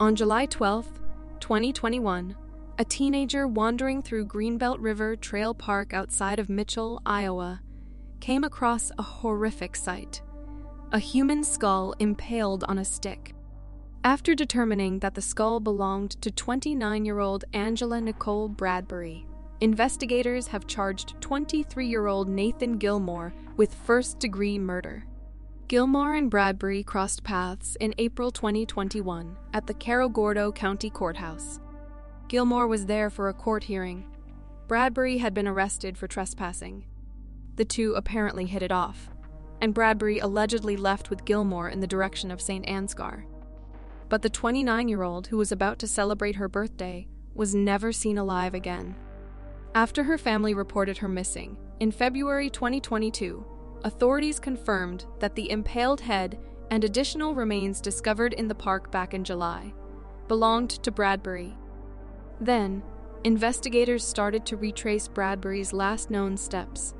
On July 12, 2021, a teenager wandering through Greenbelt River Trail Park outside of Mitchell, Iowa, came across a horrific sight: a human skull impaled on a stick. After determining that the skull belonged to 29-year-old Angela Nicole Bradbury, investigators have charged 23-year-old Nathan Gilmore with first-degree murder. Gilmore and Bradbury crossed paths in April 2021 at the Cerro Gordo County Courthouse. Gilmore was there for a court hearing. Bradbury had been arrested for trespassing. The two apparently hit it off, and Bradbury allegedly left with Gilmore in the direction of St. Ansgar. But the 29-year-old, who was about to celebrate her birthday, was never seen alive again. After her family reported her missing, in February 2022, authorities confirmed that the impaled head and additional remains discovered in the park back in July belonged to Bradbury. Then, investigators started to retrace Bradbury's last known steps.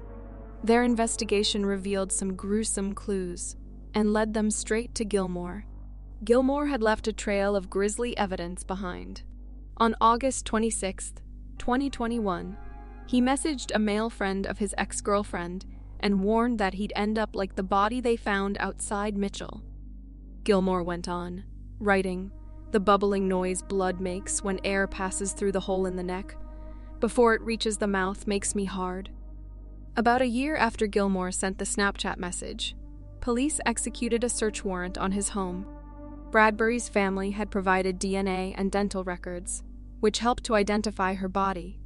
Their investigation revealed some gruesome clues and led them straight to Gilmore. Gilmore had left a trail of grisly evidence behind. On August 26, 2021, he messaged a male friend of his ex-girlfriend and warned that he'd end up like the body they found outside Mitchell. Gilmore went on, writing, "The bubbling noise blood makes when air passes through the hole in the neck, before it reaches the mouth, makes me hard." About a year after Gilmore sent the Snapchat message, police executed a search warrant on his home. Bradbury's family had provided DNA and dental records, which helped to identify her body,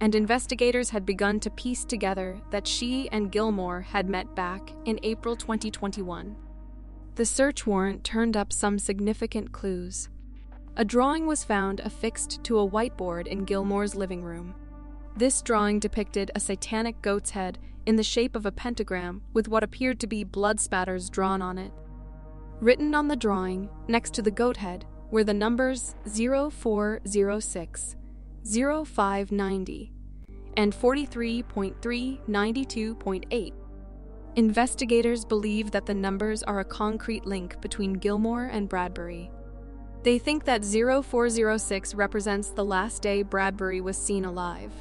and investigators had begun to piece together that she and Gilmore had met back in April 2021. The search warrant turned up some significant clues. A drawing was found affixed to a whiteboard in Gilmore's living room. This drawing depicted a satanic goat's head in the shape of a pentagram with what appeared to be blood spatters drawn on it. Written on the drawing, next to the goat head, were the numbers 0406, 0590, and 43.392.8. Investigators believe that the numbers are a concrete link between Gilmore and Bradbury. They think that 0406 represents the last day Bradbury was seen alive.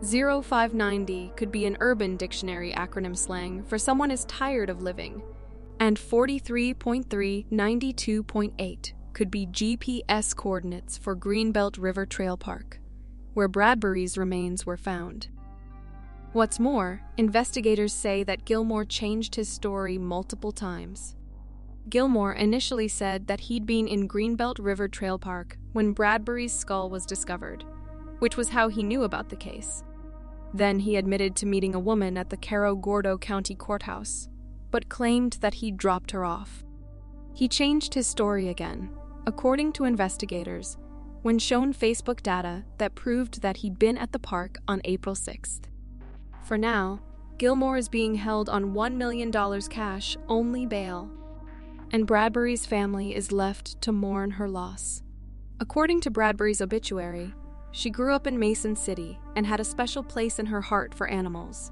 0590 could be an Urban Dictionary acronym slang for someone is tired of living, and 43.392.8 could be GPS coordinates for Greenbelt River Trail Park, where Bradbury's remains were found. What's more, investigators say that Gilmore changed his story multiple times. Gilmore initially said that he'd been in Greenbelt River Trail Park when Bradbury's skull was discovered, which was how he knew about the case. Then he admitted to meeting a woman at the Cerro Gordo County Courthouse, but claimed that he'd dropped her off. He changed his story again, according to investigators, when shown Facebook data that proved that he'd been at the park on April 6th. For now, Gilmore is being held on $1 million cash, only bail, and Bradbury's family is left to mourn her loss. According to Bradbury's obituary, she grew up in Mason City and had a special place in her heart for animals.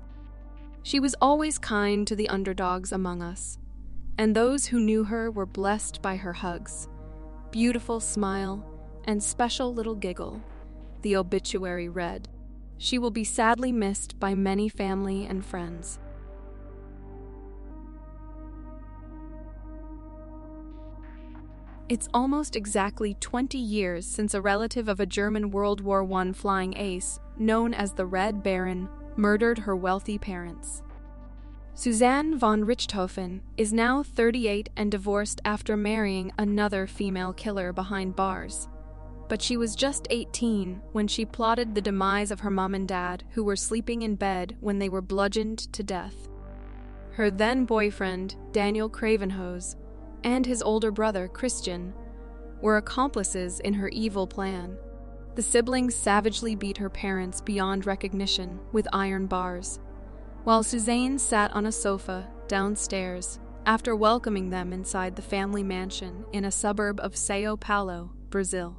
She was always kind to the underdogs among us, and those who knew her were blessed by her hugs, beautiful smile, and special little giggle, the obituary read. She will be sadly missed by many family and friends. It's almost exactly 20 years since a relative of a German World War I flying ace, known as the Red Baron, murdered her wealthy parents. Suzane von Richthofen is now 38 and divorced after marrying another female killer behind bars. But she was just 18 when she plotted the demise of her mom and dad, who were sleeping in bed when they were bludgeoned to death. Her then-boyfriend, Daniel Cravenhose, and his older brother, Christian, were accomplices in her evil plan. The siblings savagely beat her parents beyond recognition with iron bars, while Suzane sat on a sofa downstairs after welcoming them inside the family mansion in a suburb of São Paulo, Brazil.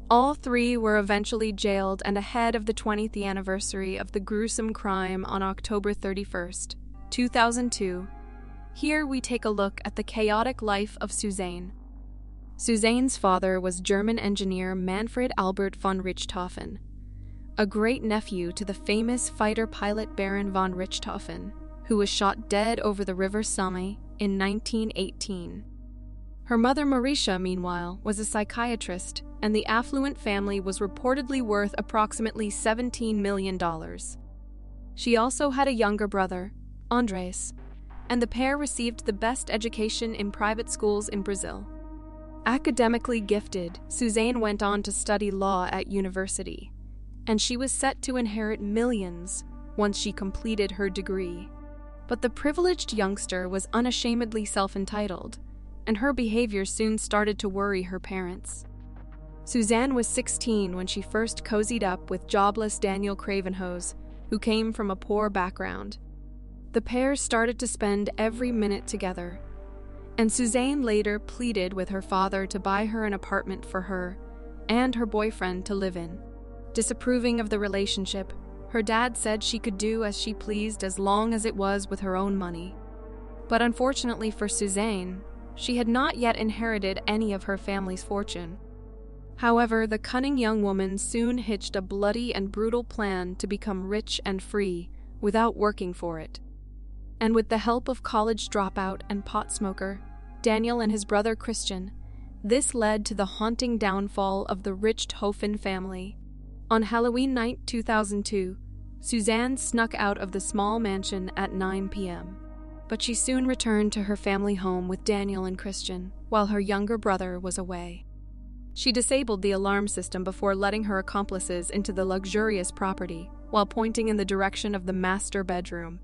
All three were eventually jailed, and ahead of the 20th anniversary of the gruesome crime on October 31st, 2002, here we take a look at the chaotic life of Suzane. Suzane's father was German engineer Manfred Albert von Richthofen, a great-nephew to the famous fighter-pilot Baron von Richthofen, who was shot dead over the River Somme in 1918. Her mother Marisha, meanwhile, was a psychiatrist, and the affluent family was reportedly worth approximately $17 million. She also had a younger brother, Andres, and the pair received the best education in private schools in Brazil. Academically gifted, Suzane went on to study law at university, and she was set to inherit millions once she completed her degree. But the privileged youngster was unashamedly self-entitled, and her behavior soon started to worry her parents. Suzane was 16 when she first cozied up with jobless Daniel Cravenhose, who came from a poor background. The pair started to spend every minute together, and Suzane later pleaded with her father to buy her an apartment for her and her boyfriend to live in. Disapproving of the relationship, her dad said she could do as she pleased as long as it was with her own money. But unfortunately for Suzane, she had not yet inherited any of her family's fortune. However, the cunning young woman soon hitched a bloody and brutal plan to become rich and free without working for it. And with the help of college dropout and pot smoker, Daniel and his brother Christian, this led to the haunting downfall of the Richthofen family. On Halloween night 2002, Suzane snuck out of the small mansion at 9 p.m. But she soon returned to her family home with Daniel and Christian, while her younger brother was away. She disabled the alarm system before letting her accomplices into the luxurious property, while pointing in the direction of the master bedroom.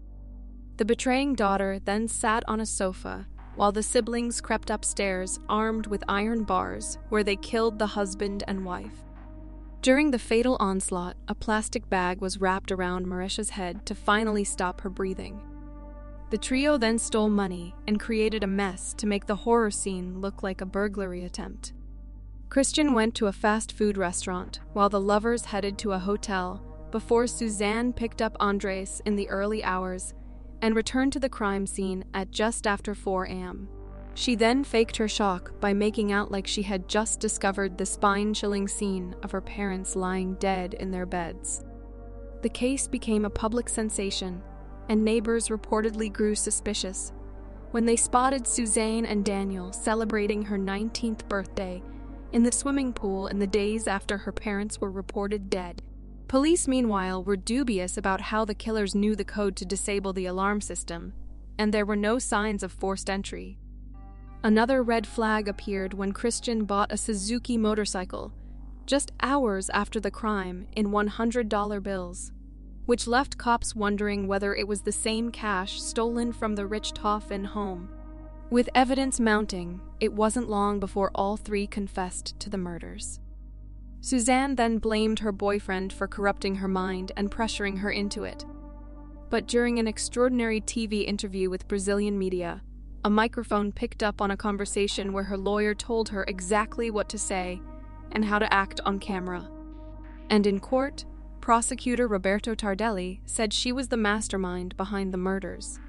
The betraying daughter then sat on a sofa, while the siblings crept upstairs armed with iron bars, where they killed the husband and wife. During the fatal onslaught, a plastic bag was wrapped around Marisha's head to finally stop her breathing. The trio then stole money and created a mess to make the horror scene look like a burglary attempt. Christian went to a fast food restaurant, while the lovers headed to a hotel before Suzane picked up Andres in the early hours and returned to the crime scene at just after 4 a.m. She then faked her shock by making out like she had just discovered the spine-chilling scene of her parents lying dead in their beds. The case became a public sensation, and neighbors reportedly grew suspicious when they spotted Suzane and Daniel celebrating her 19th birthday in the swimming pool in the days after her parents were reported dead. Police, meanwhile, were dubious about how the killers knew the code to disable the alarm system, and there were no signs of forced entry. Another red flag appeared when Christian bought a Suzuki motorcycle just hours after the crime in $100 bills, which left cops wondering whether it was the same cash stolen from the Richthofen home. With evidence mounting, it wasn't long before all three confessed to the murders. Suzane then blamed her boyfriend for corrupting her mind and pressuring her into it. But during an extraordinary TV interview with Brazilian media, a microphone picked up on a conversation where her lawyer told her exactly what to say and how to act on camera. And in court, prosecutor Roberto Tardelli said she was the mastermind behind the murders,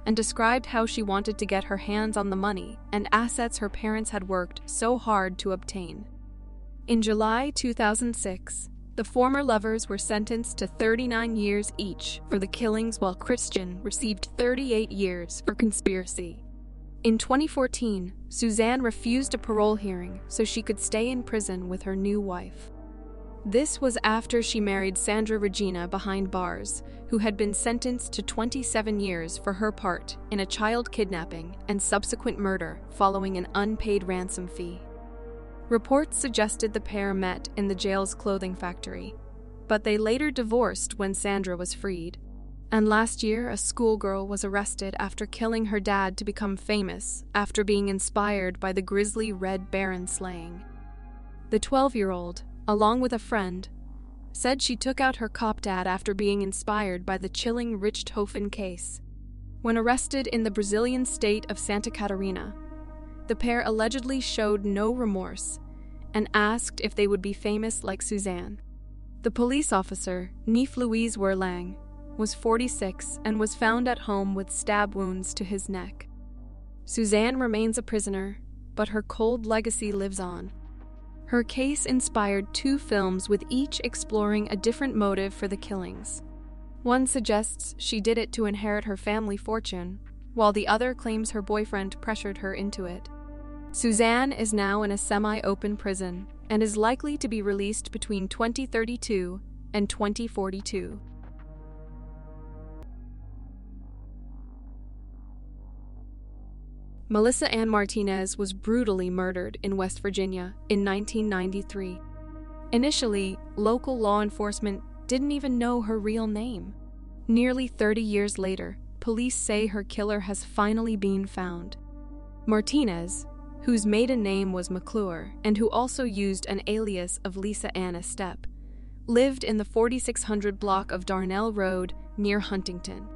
and described how she wanted to get her hands on the money and assets her parents had worked so hard to obtain. In July 2006, the former lovers were sentenced to 39 years each for the killings, while Christian received 38 years for conspiracy. In 2014, Suzane refused a parole hearing so she could stay in prison with her new wife. This was after she married Sandra Regina behind bars, who had been sentenced to 27 years for her part in a child kidnapping and subsequent murder following an unpaid ransom fee. Reports suggested the pair met in the jail's clothing factory, but they later divorced when Sandra was freed. And last year, a schoolgirl was arrested after killing her dad to become famous after being inspired by the grisly Red Baron slaying. The 12-year-old, along with a friend, said she took out her cop dad after being inspired by the chilling Richthofen case. When arrested in the Brazilian state of Santa Catarina, the pair allegedly showed no remorse and asked if they would be famous like Suzane. The police officer, Neef Louise Werlang, was 46 and was found at home with stab wounds to his neck. Suzane remains a prisoner, but her cold legacy lives on. Her case inspired 2 films with each exploring a different motive for the killings. One suggests she did it to inherit her family fortune, while the other claims her boyfriend pressured her into it. Suzane is now in a semi-open prison and is likely to be released between 2032 and 2042. Melissa Ann Martinez was brutally murdered in West Virginia in 1993. Initially, local law enforcement didn't even know her real name. Nearly 30 years later, police say her killer has finally been found. Martinez, whose maiden name was McClure and who also used an alias of Lisa Ann Estep, lived in the 4600 block of Darnell Road near Huntington.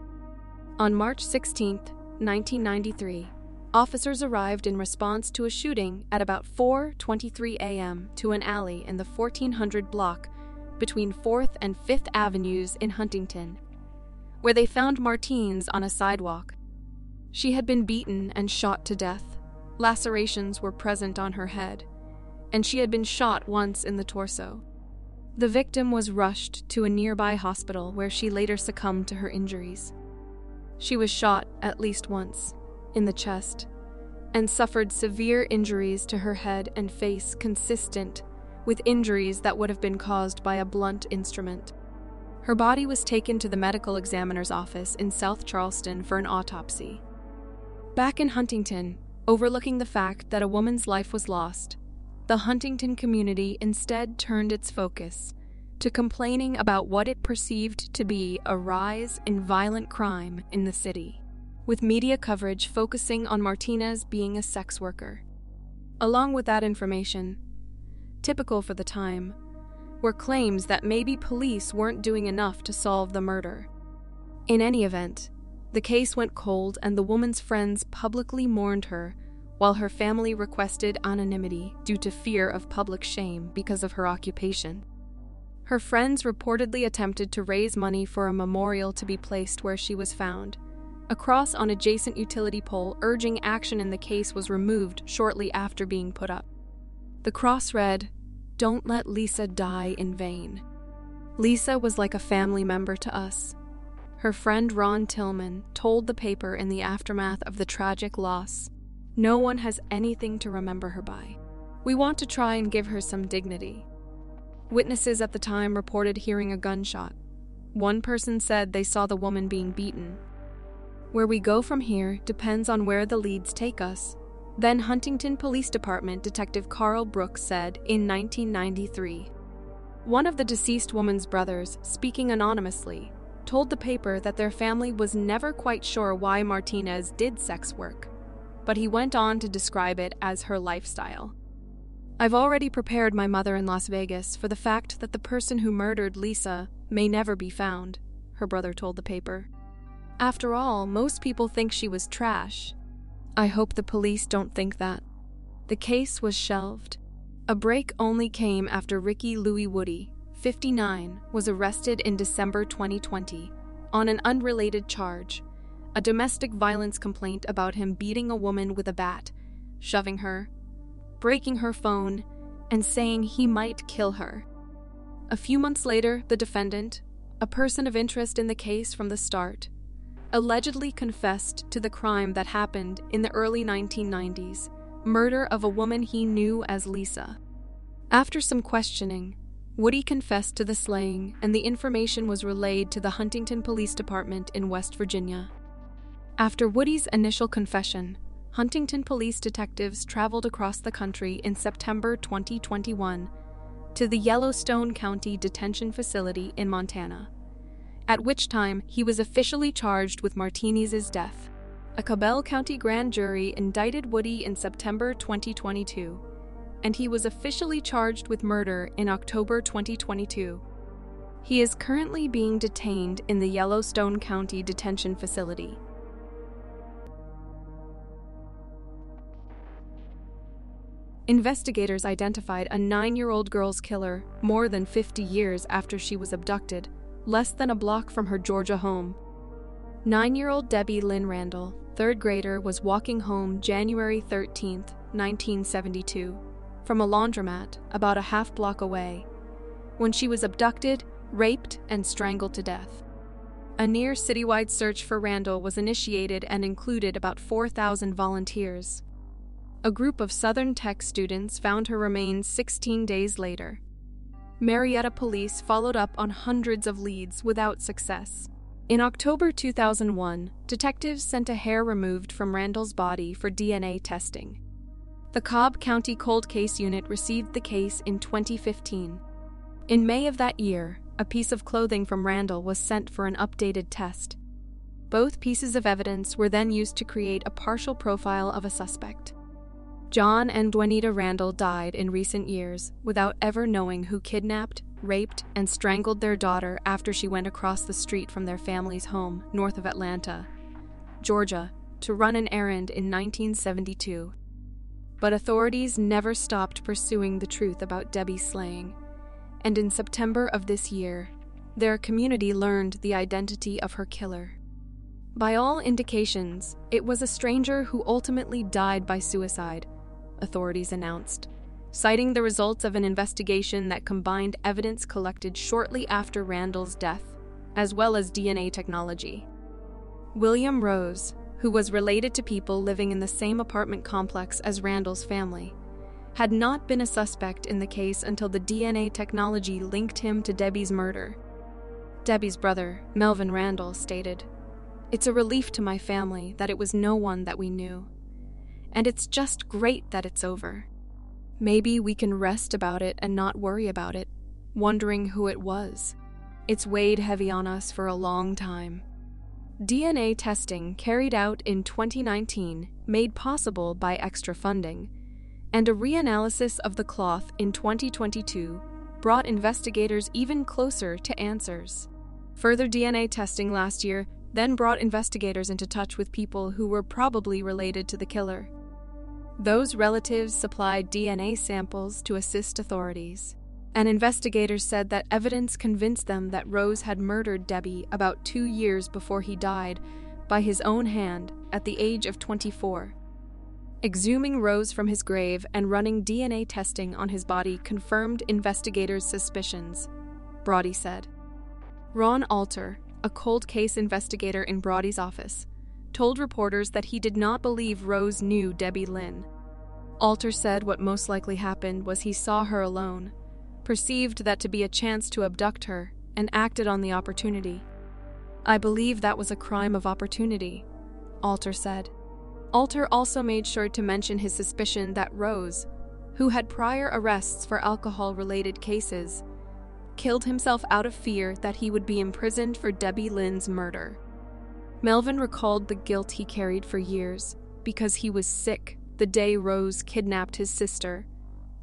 On March 16, 1993, officers arrived in response to a shooting at about 4:23 a.m. to an alley in the 1400 block between 4th and 5th Avenues in Huntington, where they found Martinez on a sidewalk. She had been beaten and shot to death. Lacerations were present on her head, and she had been shot once in the torso. The victim was rushed to a nearby hospital where she later succumbed to her injuries. She was shot at least once, in the chest, and suffered severe injuries to her head and face consistent with injuries that would have been caused by a blunt instrument. Her body was taken to the medical examiner's office in South Charleston for an autopsy. Back in Huntington, overlooking the fact that a woman's life was lost, the Huntington community instead turned its focus to complaining about what it perceived to be a rise in violent crime in the city, with media coverage focusing on Martinez being a sex worker. Along with that information, typical for the time, were claims that maybe police weren't doing enough to solve the murder. In any event, the case went cold and the woman's friends publicly mourned her, while her family requested anonymity due to fear of public shame because of her occupation. Her friends reportedly attempted to raise money for a memorial to be placed where she was found. A cross on adjacent utility pole urging action in the case was removed shortly after being put up. The cross read, "Don't let Lisa die in vain." Lisa was like a family member to us. Her friend Ron Tillman told the paper in the aftermath of the tragic loss, "No one has anything to remember her by. We want to try and give her some dignity." Witnesses at the time reported hearing a gunshot. One person said they saw the woman being beaten. Where we go from here depends on where the leads take us. Then Huntington Police Department Detective Carl Brooks said in 1993. One of the deceased woman's brothers, speaking anonymously, told the paper that their family was never quite sure why Martinez did sex work, but he went on to describe it as her lifestyle. "I've already prepared my mother in Las Vegas for the fact that the person who murdered Lisa may never be found," her brother told the paper. "After all, most people think she was trash. I hope the police don't think that." The case was shelved. A break only came after Ricky Louis Woody, 59, was arrested in December 2020 on an unrelated charge, a domestic violence complaint about him beating a woman with a bat, shoving her, breaking her phone, and saying he might kill her. A few months later, the defendant, a person of interest in the case from the start, allegedly confessed to the crime that happened in the early 1990s, murder of a woman he knew as Lisa. After some questioning, Woody confessed to the slaying, and the information was relayed to the Huntington Police Department in West Virginia. After Woody's initial confession, Huntington police detectives traveled across the country in September 2021 to the Yellowstone County Detention Facility in Montana, at which time he was officially charged with Martinez's death. A Cabell County grand jury indicted Woody in September 2022, and he was officially charged with murder in October 2022. He is currently being detained in the Yellowstone County Detention Facility. Investigators identified a 9-year-old girl's killer more than 50 years after she was abducted, less than a block from her Georgia home. 9-year-old Debbie Lynn Randall, third grader, was walking home January 13, 1972, from a laundromat about a half block away, when she was abducted, raped, and strangled to death. A near citywide search for Randall was initiated and included about 4,000 volunteers. A group of Southern Tech students found her remains 16 days later. Marietta police followed up on hundreds of leads without success. In October 2001, detectives sent a hair removed from Randall's body for DNA testing. The Cobb County Cold Case Unit received the case in 2015. In May of that year, a piece of clothing from Randall was sent for an updated test. Both pieces of evidence were then used to create a partial profile of a suspect. John and Juanita Randall died in recent years without ever knowing who kidnapped, raped, and strangled their daughter after she went across the street from their family's home north of Atlanta, Georgia, to run an errand in 1972. But authorities never stopped pursuing the truth about Debbie's slaying, and in September of this year, their community learned the identity of her killer. By all indications, it was a stranger who ultimately died by suicide, authorities announced, citing the results of an investigation that combined evidence collected shortly after Randall's death, as well as DNA technology. William Rose, who was related to people living in the same apartment complex as Randall's family, had not been a suspect in the case until the DNA technology linked him to Debbie's murder. Debbie's brother, Melvin Randall, stated, "It's a relief to my family that it was no one that we knew. And it's just great that it's over. Maybe we can rest about it and not worry about it, wondering who it was. It's weighed heavy on us for a long time." DNA testing carried out in 2019, made possible by extra funding, and a reanalysis of the cloth in 2022 brought investigators even closer to answers. Further DNA testing last year then brought investigators into touch with people who were probably related to the killer. Those relatives supplied DNA samples to assist authorities, and investigators said that evidence convinced them that Rose had murdered Debbie about 2 years before he died by his own hand at the age of 24. Exhuming Rose from his grave and running DNA testing on his body confirmed investigators' suspicions, Brody said. Ron Alter, a cold case investigator in Brody's office, told reporters that he did not believe Rose knew Debbie Lynn. Alter said what most likely happened was he saw her alone, perceived that to be a chance to abduct her, and acted on the opportunity. "I believe that was a crime of opportunity," Alter said. Alter also made sure to mention his suspicion that Rose, who had prior arrests for alcohol-related cases, killed himself out of fear that he would be imprisoned for Debbie Lynn's murder. Melvin recalled the guilt he carried for years because he was sick the day Rose kidnapped his sister,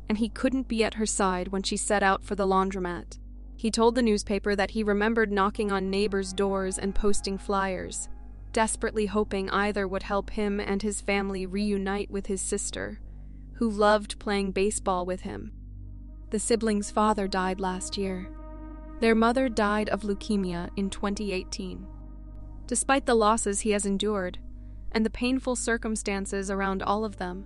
and he couldn't be at her side when she set out for the laundromat. He told the newspaper that he remembered knocking on neighbors' doors and posting flyers, desperately hoping either would help him and his family reunite with his sister, who loved playing baseball with him. The siblings' father died last year. Their mother died of leukemia in 2018. Despite the losses he has endured, and the painful circumstances around all of them,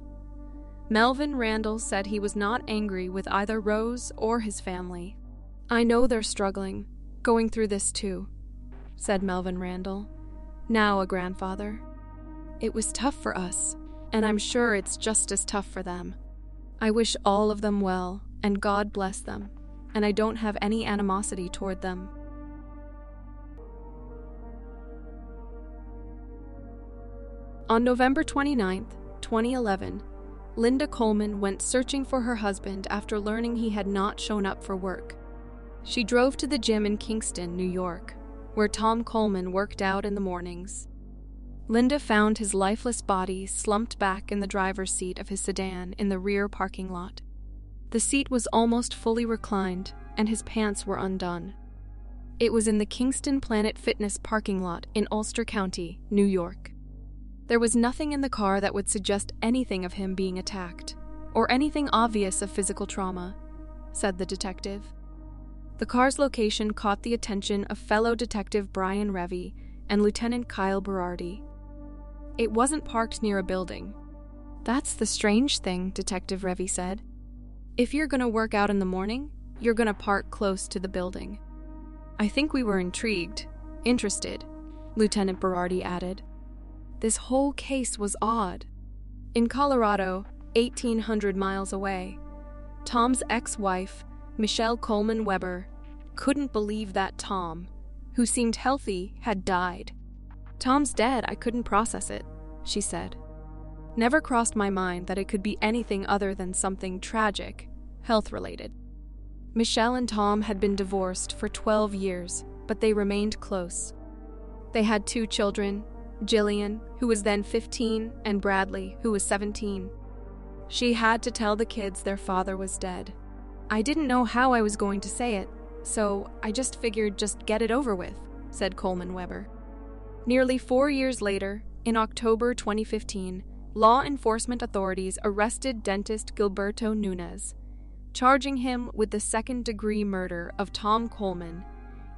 Melvin Randall said he was not angry with either Rose or his family. "I know they're struggling, going through this too," said Melvin Randall, now a grandfather. "It was tough for us, and I'm sure it's just as tough for them. I wish all of them well, and God bless them, and I don't have any animosity toward them." On November 29, 2011, Linda Kolman went searching for her husband after learning he had not shown up for work. She drove to the gym in Kingston, New York, where Tom Kolman worked out in the mornings. Linda found his lifeless body slumped back in the driver's seat of his sedan in the rear parking lot. The seat was almost fully reclined, and his pants were undone. It was in the Kingston Planet Fitness parking lot in Ulster County, New York. There was nothing in the car that would suggest anything of him being attacked, or anything obvious of physical trauma, said the detective. The car's location caught the attention of fellow detective Brian Revy and Lieutenant Kyle Berardi. It wasn't parked near a building. "That's the strange thing," Detective Revy said. "If you're gonna work out in the morning, you're gonna park close to the building." "I think we were interested," Lieutenant Berardi added. This whole case was odd. In Colorado, 1,800 miles away, Tom's ex-wife, Michelle Coleman Weber, couldn't believe that Tom, who seemed healthy, had died. "Tom's dead, I couldn't process it," she said. "Never crossed my mind that it could be anything other than something tragic, health-related." Michelle and Tom had been divorced for 12 years, but they remained close. They had 2 children, Jillian, who was then 15, and Bradley, who was 17. She had to tell the kids their father was dead. "I didn't know how I was going to say it, so I just figured just get it over with," said Coleman Weber. Nearly 4 years later, in October 2015, law enforcement authorities arrested dentist Gilberto Nunez, charging him with the second-degree murder of Tom Kolman,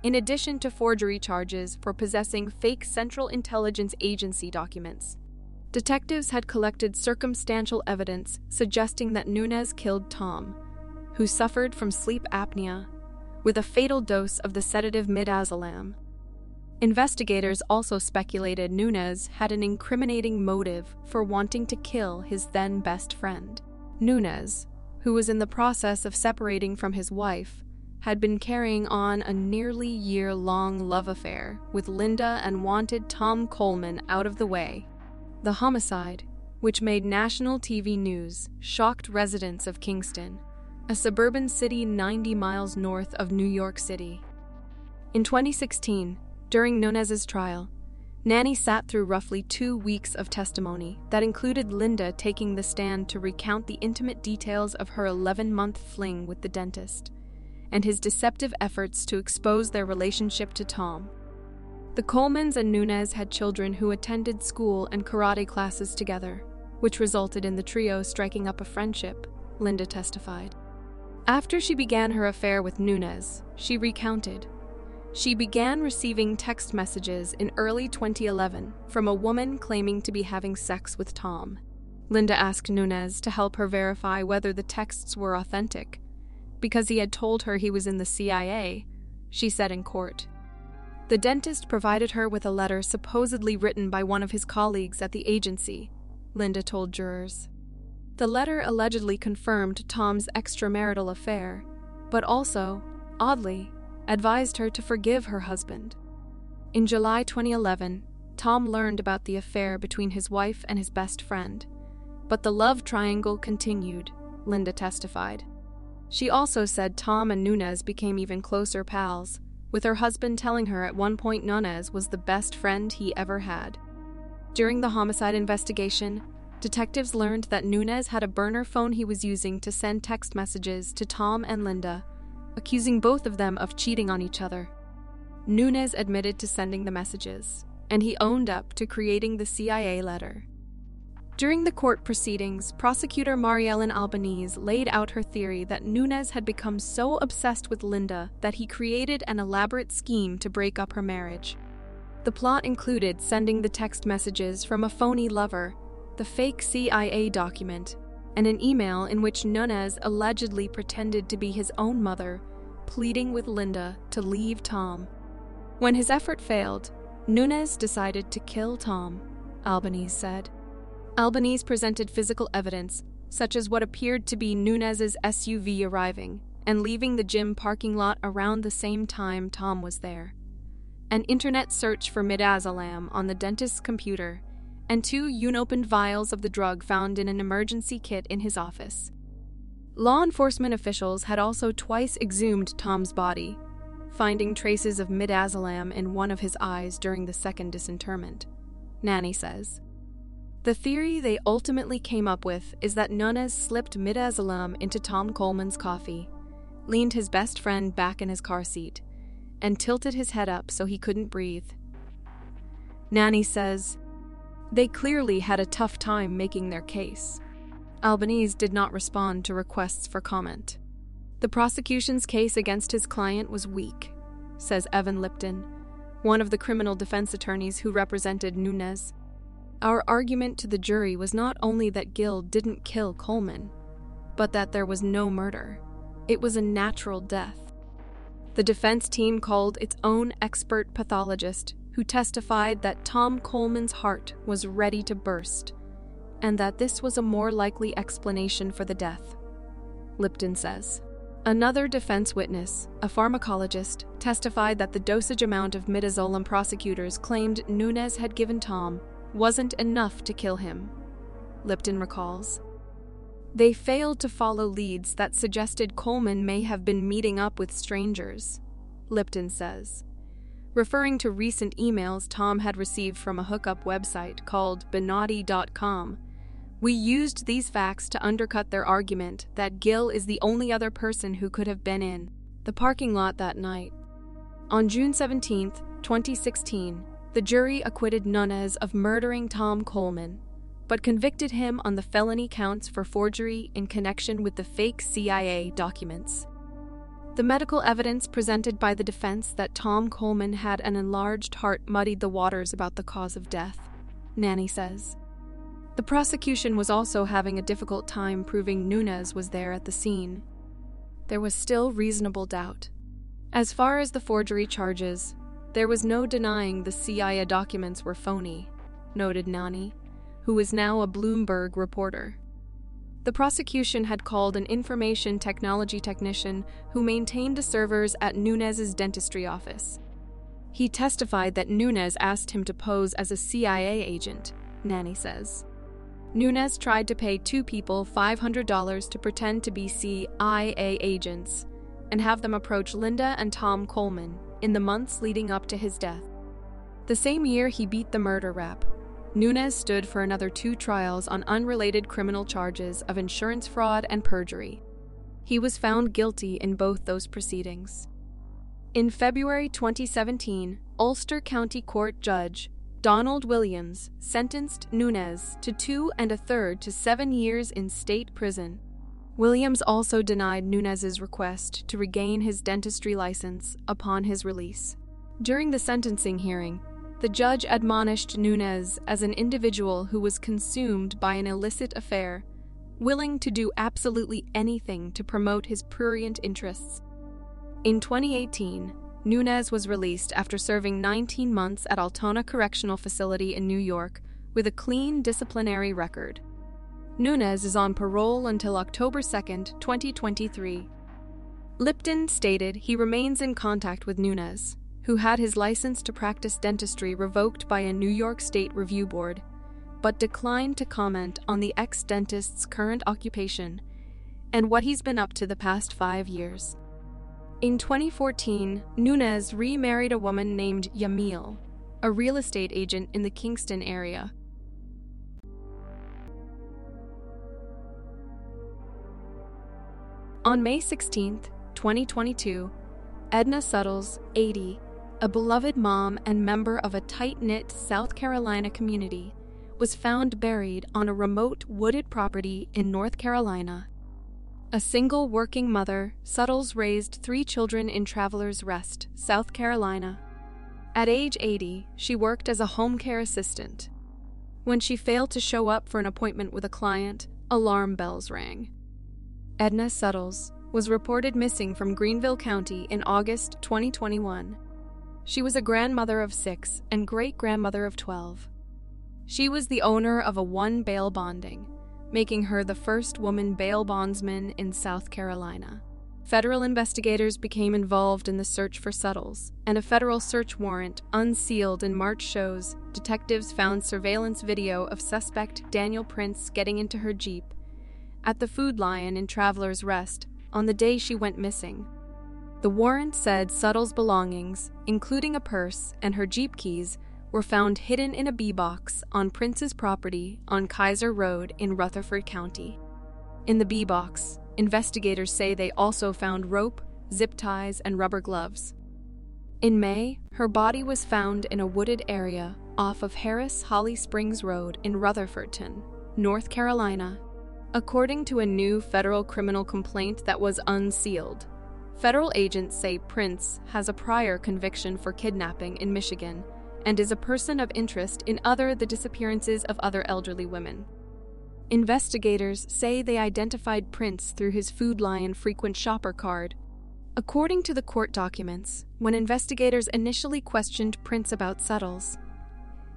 in addition to forgery charges for possessing fake Central Intelligence Agency documents. Detectives had collected circumstantial evidence suggesting that Nunez killed Tom, who suffered from sleep apnea, with a fatal dose of the sedative midazolam. Investigators also speculated Nunez had an incriminating motive for wanting to kill his then best friend. Nunez, who was in the process of separating from his wife, had been carrying on a nearly year-long love affair with Linda and wanted Tom Kolman out of the way. The homicide, which made national TV news, shocked residents of Kingston, a suburban city 90 miles north of New York City. In 2016, during Nunez's trial, Nanny sat through roughly 2 weeks of testimony that included Linda taking the stand to recount the intimate details of her 11-month fling with the dentist and his deceptive efforts to expose their relationship to Tom. The Kolmans and Nunez had children who attended school and karate classes together, which resulted in the trio striking up a friendship, Linda testified. After she began her affair with Nunez, she recounted, she began receiving text messages in early 2011 from a woman claiming to be having sex with Tom. Linda asked Nunez to help her verify whether the texts were authentic, because he had told her he was in the CIA, she said in court. The dentist provided her with a letter supposedly written by one of his colleagues at the agency, Linda told jurors. The letter allegedly confirmed Tom's extramarital affair, but also, oddly, advised her to forgive her husband. In July 2011, Tom learned about the affair between his wife and his best friend, but the love triangle continued, Linda testified. She also said Tom and Nunez became even closer pals, with her husband telling her at one point Nunez was the best friend he ever had. During the homicide investigation, detectives learned that Nunez had a burner phone he was using to send text messages to Tom and Linda, accusing both of them of cheating on each other. Nunez admitted to sending the messages, and he owned up to creating the CIA letter. During the court proceedings, prosecutor Mariellen Albanese laid out her theory that Nunez had become so obsessed with Linda that he created an elaborate scheme to break up her marriage. The plot included sending the text messages from a phony lover, the fake CIA document, and an email in which Nunez allegedly pretended to be his own mother, pleading with Linda to leave Tom. When his effort failed, Nunez decided to kill Tom, Albanese said. Albanese presented physical evidence, such as what appeared to be Nunez's SUV arriving and leaving the gym parking lot around the same time Tom was there, an internet search for midazolam on the dentist's computer, and 2 unopened vials of the drug found in an emergency kit in his office. Law enforcement officials had also twice exhumed Tom's body, finding traces of midazolam in one of his eyes during the second disinterment, Nanny says. The theory they ultimately came up with is that Nunez slipped midazolam into Tom Kolman's coffee, leaned his best friend back in his car seat, and tilted his head up so he couldn't breathe. Nanny says, they clearly had a tough time making their case. Albanese did not respond to requests for comment. The prosecution's case against his client was weak, says Evan Lipton, one of the criminal defense attorneys who represented Nunez. "Our argument to the jury was not only that Gil didn't kill Kolman, but that there was no murder. It was a natural death." The defense team called its own expert pathologist, who testified that Tom Kolman's heart was ready to burst, and that this was a more likely explanation for the death, Lipton says. Another defense witness, a pharmacologist, testified that the dosage amount of midazolam prosecutors claimed Nunez had given Tom wasn't enough to kill him, Lipton recalls. "They failed to follow leads that suggested Kolman may have been meeting up with strangers," Lipton says, referring to recent emails Tom had received from a hookup website called Benati.com. "We used these facts to undercut their argument that Gil is the only other person who could have been in the parking lot that night." On June 17, 2016, the jury acquitted Nunez of murdering Tom Kolman, but convicted him on the felony counts for forgery in connection with the fake CIA documents. The medical evidence presented by the defense that Tom Kolman had an enlarged heart muddied the waters about the cause of death, Nanny says. The prosecution was also having a difficult time proving Nunez was there at the scene. There was still reasonable doubt. As far as the forgery charges, there was no denying the CIA documents were phony, noted Nanny, who is now a Bloomberg reporter. The prosecution had called an information technology technician who maintained the servers at Nunez's dentistry office. He testified that Nunez asked him to pose as a CIA agent, Nanny says. Nunez tried to pay two people $500 to pretend to be CIA agents and have them approach Linda and Tom Kolman in the months leading up to his death. The same year he beat the murder rap, Nunez stood for another 2 trials on unrelated criminal charges of insurance fraud and perjury. He was found guilty in both those proceedings. In February 2017, Ulster County Court Judge Donald Williams sentenced Nunez to 2 1/3 to 7 years in state prison. Williams also denied Nunez's request to regain his dentistry license upon his release. During the sentencing hearing, the judge admonished Nunez as an individual who was consumed by an illicit affair, willing to do absolutely anything to promote his prurient interests. In 2018, Nunez was released after serving 19 months at Altona Correctional Facility in New York with a clean disciplinary record. Nunez is on parole until October 2, 2023. Lipton stated he remains in contact with Nunez, who had his license to practice dentistry revoked by a New York State Review Board, but declined to comment on the ex-dentist's current occupation and what he's been up to the past 5 years. In 2014, Nunez remarried a woman named Yamil, a real estate agent in the Kingston area. On May 16, 2022, Edna Suttles, 80, a beloved mom and member of a tight-knit South Carolina community, was found buried on a remote wooded property in North Carolina. A single working mother, Suttles raised 3 children in Travelers Rest, South Carolina. At age 80, she worked as a home care assistant. When she failed to show up for an appointment with a client, alarm bells rang. Edna Suttles was reported missing from Greenville County in August 2021. She was a grandmother of 6 and great-grandmother of 12. She was the owner of a 1 bail bonding, making her the first woman bail bondsman in South Carolina. Federal investigators became involved in the search for Suttles, and a federal search warrant unsealed in March shows detectives found surveillance video of suspect Daniel Prince getting into her Jeep at the Food Lion in Travelers Rest on the day she went missing. The warrant said Suttles' belongings, including a purse and her Jeep keys, were found hidden in a bee-box on Prince's property on Kaiser Road in Rutherford County. In the bee-box, investigators say they also found rope, zip ties, and rubber gloves. In May, her body was found in a wooded area off of Harris-Holly Springs Road in Rutherfordton, North Carolina. According to a new federal criminal complaint that was unsealed, Federal agents say Prince has a prior conviction for kidnapping in Michigan and is a person of interest in the disappearances of other elderly women. Investigators say they identified Prince through his Food Lion frequent shopper card. According to the court documents, when investigators initially questioned Prince about Suttles,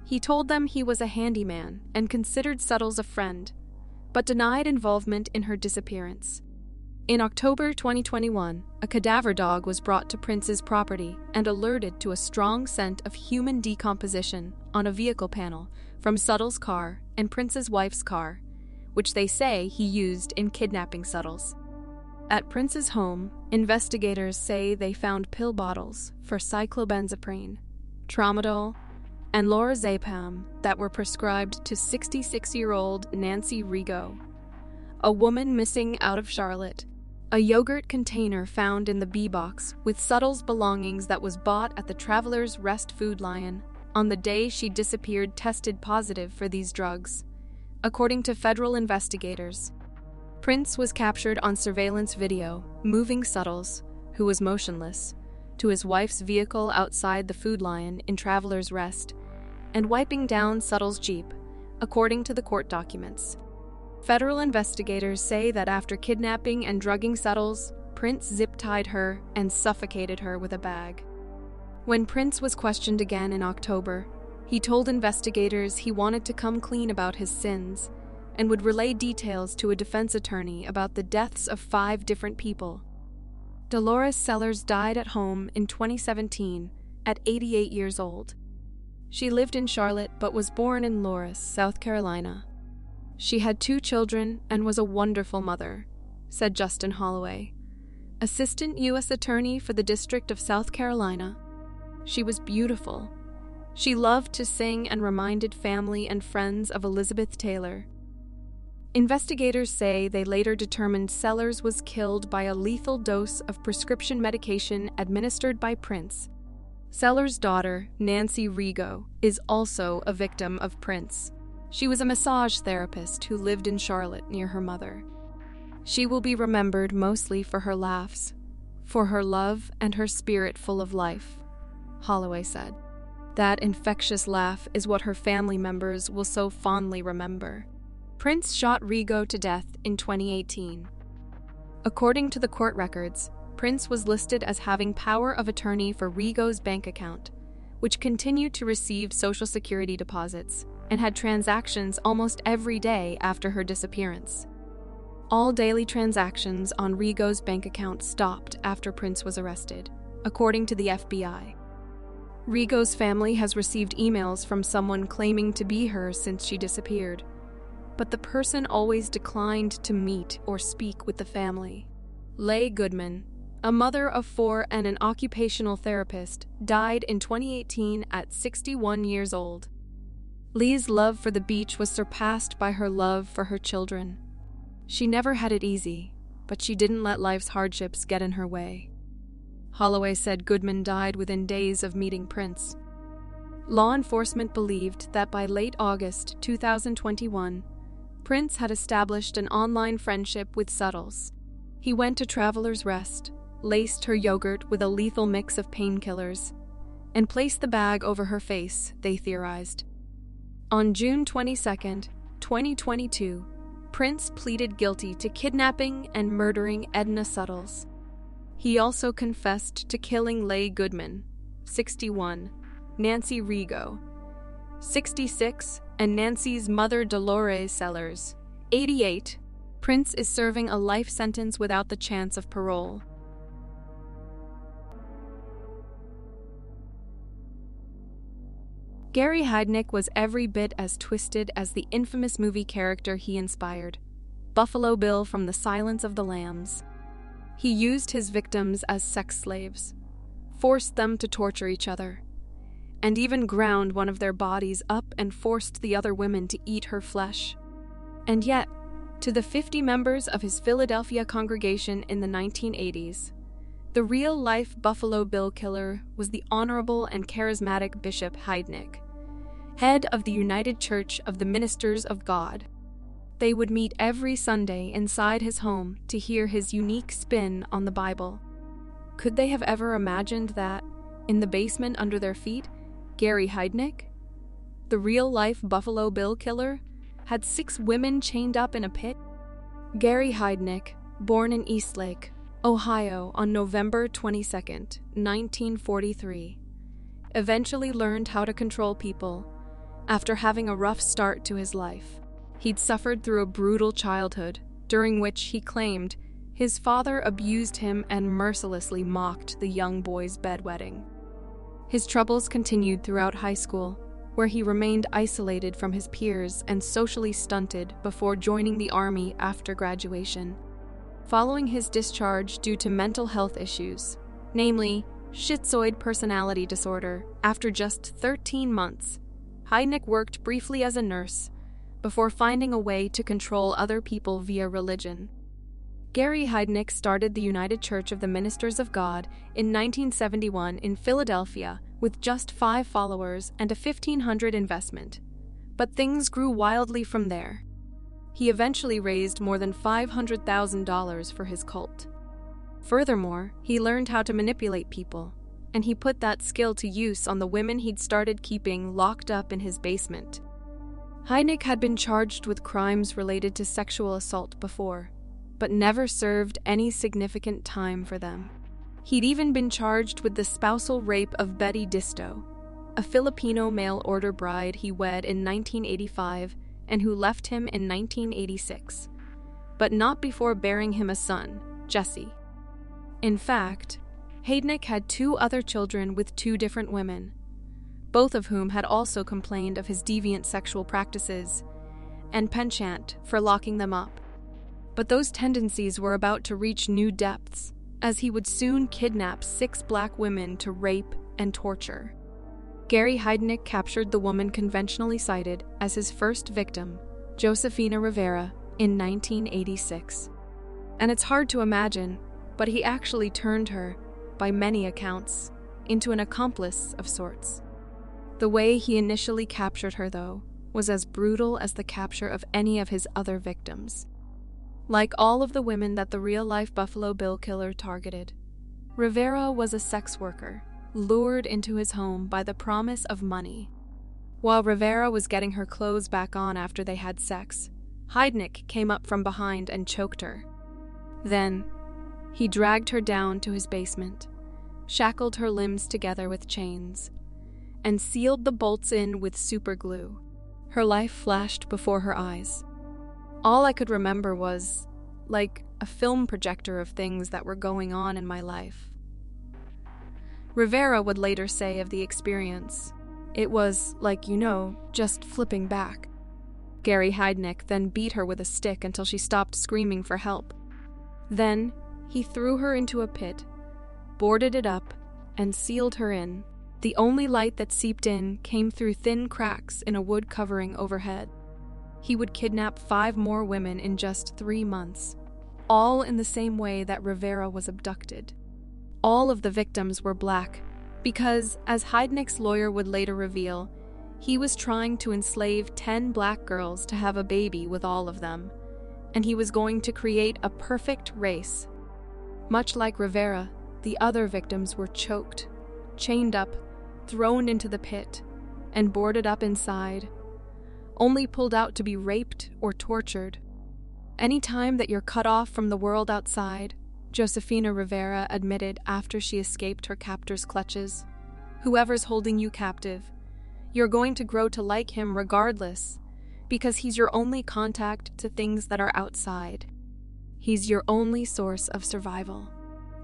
he told them he was a handyman and considered Suttles a friend, but denied involvement in her disappearance. In October 2021, a cadaver dog was brought to Prince's property and alerted to a strong scent of human decomposition on a vehicle panel from Suttles' car and Prince's wife's car, which they say he used in kidnapping Suttles. At Prince's home, investigators say they found pill bottles for cyclobenzaprine, tramadol, and lorazepam that were prescribed to 66-year-old Nancy Rigo, a woman missing out of Charlotte, a yogurt container found in the B-box with Suttles' belongings that was bought at the Traveler's Rest Food Lion on the day she disappeared tested positive for these drugs. According to federal investigators, Prince was captured on surveillance video moving Suttles, who was motionless, to his wife's vehicle outside the Food Lion in Traveler's Rest and wiping down Suttles' Jeep, according to the court documents. Federal investigators say that after kidnapping and drugging Suttles, Prince zip-tied her and suffocated her with a bag. When Prince was questioned again in October, he told investigators he wanted to come clean about his sins and would relay details to a defense attorney about the deaths of 5 different people. Dolores Sellers died at home in 2017 at 88 years old. She lived in Charlotte but was born in Loris, South Carolina. She had 2 children and was a wonderful mother, said Justin Holloway, Assistant U.S. Attorney for the District of South Carolina. She was beautiful. She loved to sing and reminded family and friends of Elizabeth Taylor. Investigators say they later determined Sellers was killed by a lethal dose of prescription medication administered by Prince. Sellers' daughter, Nancy Rigo, is also a victim of Prince. She was a massage therapist who lived in Charlotte near her mother. She will be remembered mostly for her laughs, for her love and her spirit full of life, Holloway said. That infectious laugh is what her family members will so fondly remember. Prince shot Rigo to death in 2018. According to the court records, Prince was listed as having power of attorney for Rigo's bank account, which continued to receive Social Security deposits and had transactions almost every day after her disappearance. All daily transactions on Rigo's bank account stopped after Prince was arrested, according to the FBI. Rigo's family has received emails from someone claiming to be her since she disappeared, but the person always declined to meet or speak with the family. Leigh Goodman, a mother of 4 and an occupational therapist, died in 2018 at 61 years old. Leigh's love for the beach was surpassed by her love for her children. She never had it easy, but she didn't let life's hardships get in her way. Holloway said Goodman died within days of meeting Prince. Law enforcement believed that by late August 2021, Prince had established an online friendship with Suttles. He went to Traveler's Rest, laced her yogurt with a lethal mix of painkillers, and placed the bag over her face, they theorized. On June 22, 2022, Prince pleaded guilty to kidnapping and murdering Edna Suttles. He also confessed to killing Leigh Goodman, 61, Nancy Rigo, 66, and Nancy's mother Dolores Sellers, 88. Prince is serving a life sentence without the chance of parole. Gary Heidnik was every bit as twisted as the infamous movie character he inspired, Buffalo Bill from The Silence of the Lambs. He used his victims as sex slaves, forced them to torture each other, and even ground one of their bodies up and forced the other women to eat her flesh. And yet, to the 50 members of his Philadelphia congregation in the 1980s, the real-life Buffalo Bill killer was the honorable and charismatic Bishop Heidnik, head of the United Church of the Ministers of God. They would meet every Sunday inside his home to hear his unique spin on the Bible. Could they have ever imagined that, in the basement under their feet, Gary Heidnik, the real-life Buffalo Bill killer, had 6 women chained up in a pit? Gary Heidnik, born in Eastlake, Ohio on November 22, 1943, eventually learned how to control people after having a rough start to his life. He'd suffered through a brutal childhood, during which he claimed his father abused him and mercilessly mocked the young boy's bedwetting. His troubles continued throughout high school, where he remained isolated from his peers and socially stunted before joining the Army after graduation. Following his discharge due to mental health issues, namely schizoid personality disorder, after just 13 months, Heidnik worked briefly as a nurse before finding a way to control other people via religion. Gary Heidnik started the United Church of the Ministers of God in 1971 in Philadelphia with just 5 followers and a $1,500 investment. But things grew wildly from there. He eventually raised more than $500,000 for his cult. Furthermore, he learned how to manipulate people, and he put that skill to use on the women he'd started keeping locked up in his basement. Heidnik had been charged with crimes related to sexual assault before, but never served any significant time for them. He'd even been charged with the spousal rape of Betty Disto, a Filipino mail-order bride he wed in 1985 and who left him in 1986, but not before bearing him a son, Jesse. In fact, Heidnik had 2 other children with 2 different women, both of whom had also complained of his deviant sexual practices and penchant for locking them up. But those tendencies were about to reach new depths, as he would soon kidnap 6 black women to rape and torture. Gary Heidnik captured the woman conventionally cited as his first victim, Josefina Rivera, in 1986. And it's hard to imagine, but he actually turned her, by many accounts, into an accomplice of sorts. The way he initially captured her, though, was as brutal as the capture of any of his other victims. Like all of the women that the real-life Buffalo Bill killer targeted, Rivera was a sex worker, lured into his home by the promise of money. While Rivera was getting her clothes back on after they had sex, Heidnik came up from behind and choked her. Then, he dragged her down to his basement, shackled her limbs together with chains, and sealed the bolts in with superglue. Her life flashed before her eyes. All I could remember was, like, a film projector of things that were going on in my life. Rivera would later say of the experience, "It was, like, just flipping back." Gary Heidnik then beat her with a stick until she stopped screaming for help. Then, he threw her into a pit, boarded it up, and sealed her in. The only light that seeped in came through thin cracks in a wood covering overhead. He would kidnap 5 more women in just 3 months, all in the same way that Rivera was abducted. All of the victims were black, because, as Heidnik's lawyer would later reveal, he was trying to enslave 10 black girls to have a baby with all of them, and he was going to create a perfect race. Much like Rivera, the other victims were choked, chained up, thrown into the pit, and boarded up inside, only pulled out to be raped or tortured. Any time that you're cut off from the world outside, Josefina Rivera admitted after she escaped her captor's clutches, whoever's holding you captive, you're going to grow to like him regardless, because he's your only contact to things that are outside. He's your only source of survival.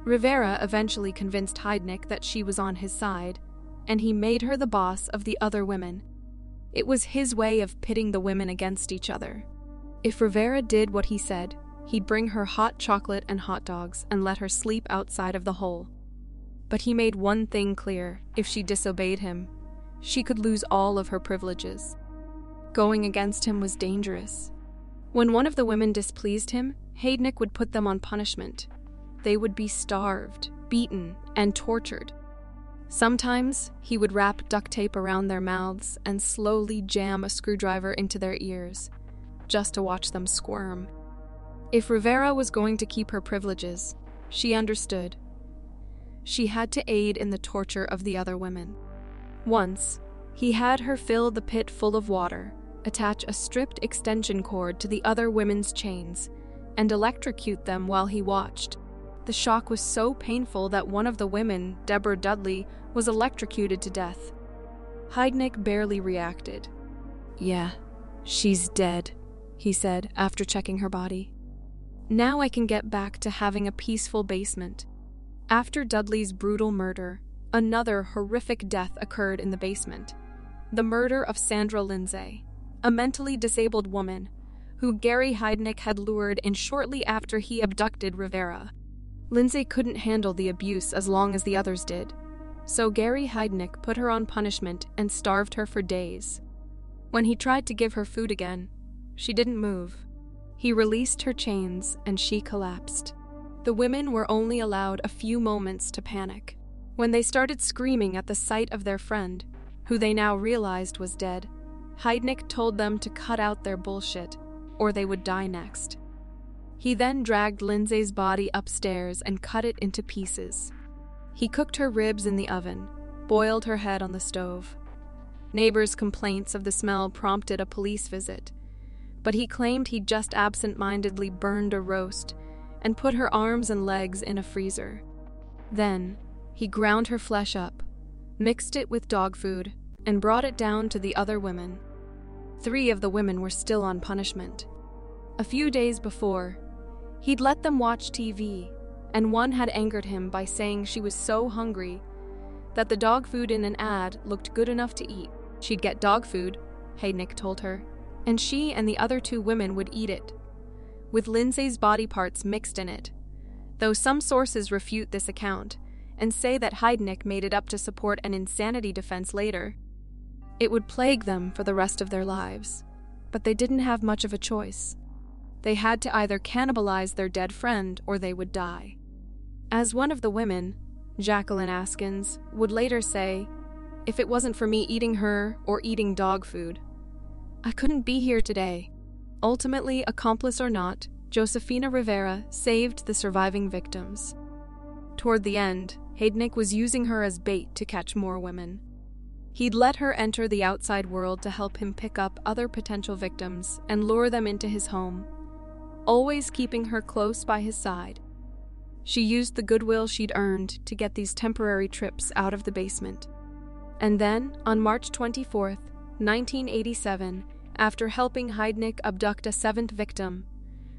Rivera eventually convinced Heidnik that she was on his side, and he made her the boss of the other women. It was his way of pitting the women against each other. If Rivera did what he said, he'd bring her hot chocolate and hot dogs and let her sleep outside of the hole. But he made one thing clear: if she disobeyed him, she could lose all of her privileges. Going against him was dangerous. When one of the women displeased him, Heidnik would put them on punishment. They would be starved, beaten, and tortured. Sometimes, he would wrap duct tape around their mouths and slowly jam a screwdriver into their ears, just to watch them squirm. If Rivera was going to keep her privileges, she understood. she had to aid in the torture of the other women. Once, he had her fill the pit full of water, attach a stripped extension cord to the other women's chains, and electrocute them while he watched. The shock was so painful that one of the women, Deborah Dudley, was electrocuted to death. Heidnik barely reacted. "Yeah, she's dead," he said after checking her body. "Now I can get back to having a peaceful basement." After Dudley's brutal murder, another horrific death occurred in the basement. The murder of Sandra Lindsay, a mentally disabled woman who Gary Heidnik had lured in shortly after he abducted Rivera. Lindsay couldn't handle the abuse as long as the others did, so Gary Heidnik put her on punishment and starved her for days. When he tried to give her food again, she didn't move. He released her chains and she collapsed. The women were only allowed a few moments to panic. When they started screaming at the sight of their friend, who they now realized was dead, Heidnik told them to cut out their bullshit, or they would die next. He then dragged Lindsay's body upstairs and cut it into pieces. He cooked her ribs in the oven, boiled her head on the stove. Neighbors' complaints of the smell prompted a police visit, but he claimed he just absent-mindedly burned a roast and put her arms and legs in a freezer. Then, he ground her flesh up, mixed it with dog food, and brought it down to the other women. 3 of the women were still on punishment. A few days before, he'd let them watch TV, and one had angered him by saying she was so hungry that the dog food in an ad looked good enough to eat. She'd get dog food, Heidnik told her, and she and the other 2 women would eat it, with Lindsay's body parts mixed in it, though some sources refute this account and say that Heidnik made it up to support an insanity defense later. It would plague them for the rest of their lives, but they didn't have much of a choice. They had to either cannibalize their dead friend or they would die. As one of the women, Jacqueline Askins, would later say, "If it wasn't for me eating her or eating dog food, I couldn't be here today." Ultimately, accomplice or not, Josefina Rivera saved the surviving victims. Toward the end, Heidnik was using her as bait to catch more women. He'd let her enter the outside world to help him pick up other potential victims and lure them into his home, always keeping her close by his side. She used the goodwill she'd earned to get these temporary trips out of the basement. And then, on March 24, 1987, after helping Heidnik abduct a 7th victim,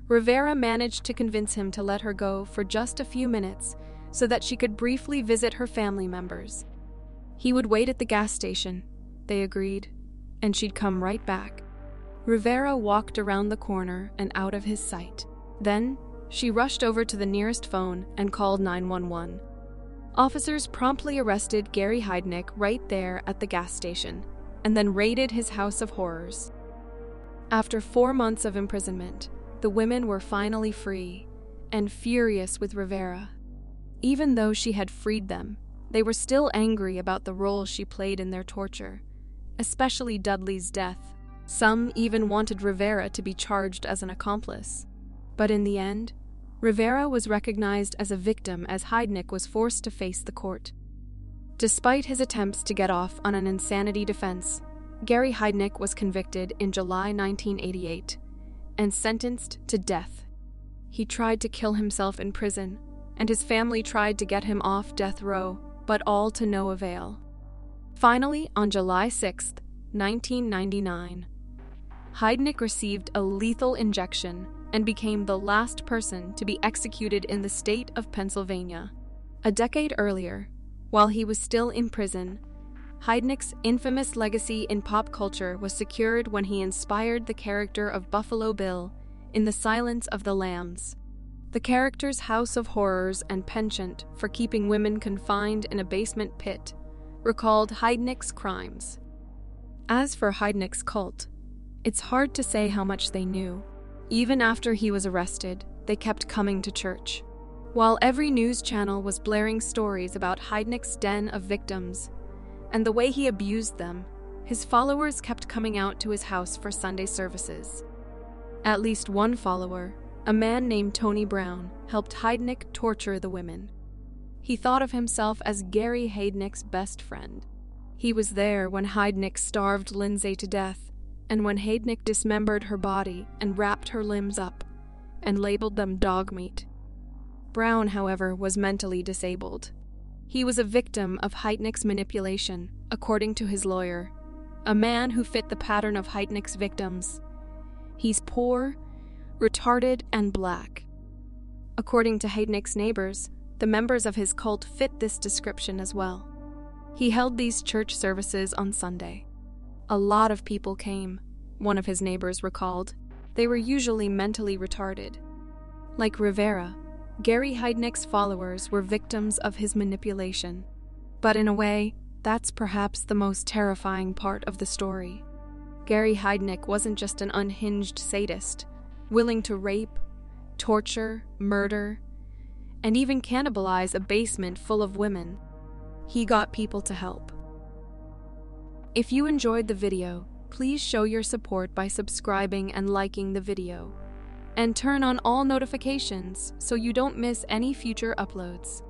Rivera managed to convince him to let her go for just a few minutes so that she could briefly visit her family members. He would wait at the gas station, they agreed, and she'd come right back. Rivera walked around the corner and out of his sight. Then, she rushed over to the nearest phone and called 911. Officers promptly arrested Gary Heidnik right there at the gas station, and then raided his house of horrors. After 4 months of imprisonment, the women were finally free, and furious with Rivera. Even though she had freed them, they were still angry about the role she played in their torture, especially Dudley's death. Some even wanted Rivera to be charged as an accomplice. But in the end, Rivera was recognized as a victim as Heidnik was forced to face the court. Despite his attempts to get off on an insanity defense, Gary Heidnik was convicted in July 1988 and sentenced to death. He tried to kill himself in prison, and his family tried to get him off death row, but all to no avail. Finally, on July 6, 1999, Heidnik received a lethal injection and became the last person to be executed in the state of Pennsylvania. A decade earlier, while he was still in prison, Heidnik's infamous legacy in pop culture was secured when he inspired the character of Buffalo Bill in The Silence of the Lambs. The character's house of horrors and penchant for keeping women confined in a basement pit recalled Heidnik's crimes. As for Heidnik's cult, it's hard to say how much they knew. Even after he was arrested, they kept coming to church. While every news channel was blaring stories about Heidnik's den of victims and the way he abused them, his followers kept coming out to his house for Sunday services. At least one follower, a man named Tony Brown, helped Heidnik torture the women. He thought of himself as Gary Heidnik's best friend. He was there when Heidnik starved Lindsay to death, and when Heidnik dismembered her body and wrapped her limbs up and labeled them dog meat. Brown, however, was mentally disabled. He was a victim of Heidnik's manipulation, according to his lawyer, a man who fit the pattern of Heidnik's victims. He's poor, retarded, and black. According to Heidnik's neighbors, the members of his cult fit this description as well. He held these church services on Sunday. A lot of people came, one of his neighbors recalled. They were usually mentally retarded. Like Rivera, Gary Heidnik's followers were victims of his manipulation. But in a way, that's perhaps the most terrifying part of the story. Gary Heidnik wasn't just an unhinged sadist, willing to rape, torture, murder, and even cannibalize a basement full of women. He got people to help. If you enjoyed the video, please show your support by subscribing and liking the video. And turn on all notifications so you don't miss any future uploads.